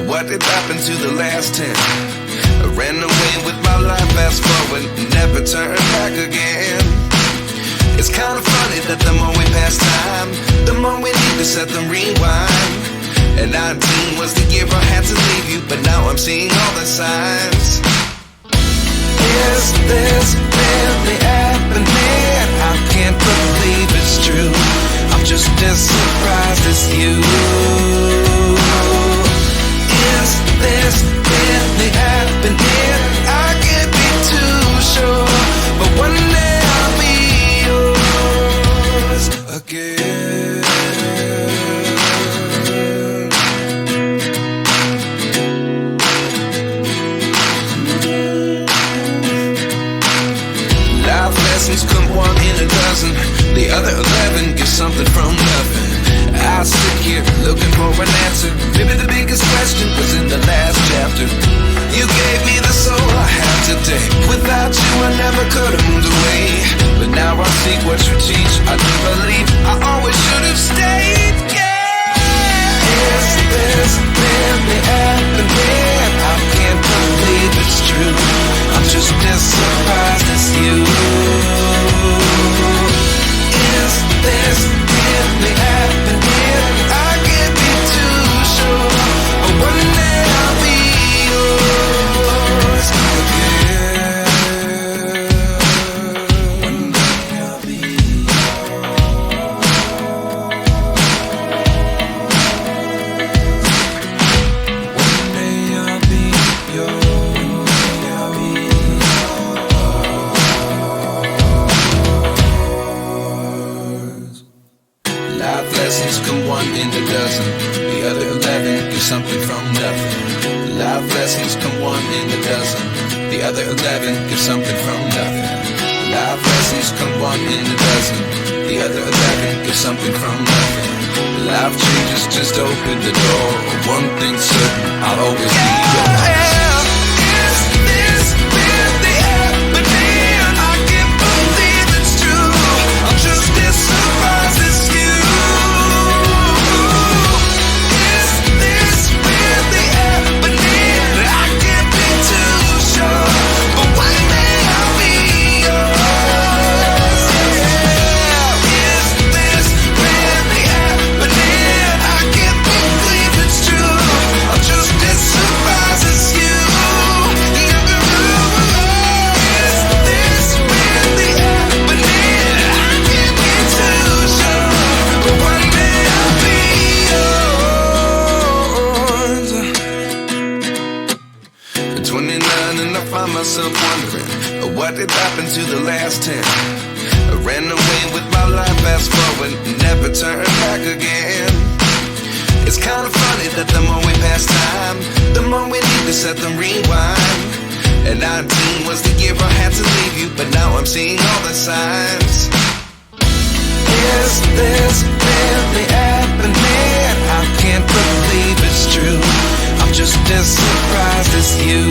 What did happen to the last 10? I ran away with my life, fast forward, never turn back again. It's kind of funny that the more we pass time, the more we need to set them rewind. And 19 was the year I had to leave you, but now I'm seeing all the signs. Is this really happening? I can't believe it's true. I'm just as surprised as you. Is this really happening? I can't be too sure, but one day I'll be yours again. Life lessons come one in a dozen. The other 11 get something from nothing. I sit here looking for an answer. Maybe the biggest question was in the last chapter. You gave me the soul I have today. Without you I never could have moved away. But now I see what you teach. I do believe I always should have stayed. Yeah. Is this really happening? I can't believe it's true. I'm just as surprised as you. Is this really happening? I can't be too sure, but one day I'll be yours again. One day I'll be yours. One day I'll be yours. Life lessons come one in a dozen. The other 11 get something from nothing. Life lessons come one in a dozen. The other 11 get something from nothing. Life lessons come one in a dozen. The other 11 get something from nothing. Life changes just open the door. One thing's certain, I'll always be yours. Is this really happening? I can't believe it's true. I'm just as surprised as you. Myself wondering what did happen to the last 10. I ran away with my life, fast forward, never turn back again. It's kind of funny that the more we pass time, the more we need to set them rewind. And 19 was the year I had to leave you, but now I'm seeing all the signs. Is this really happening? I can't believe it's true. I'm just as surprised as you.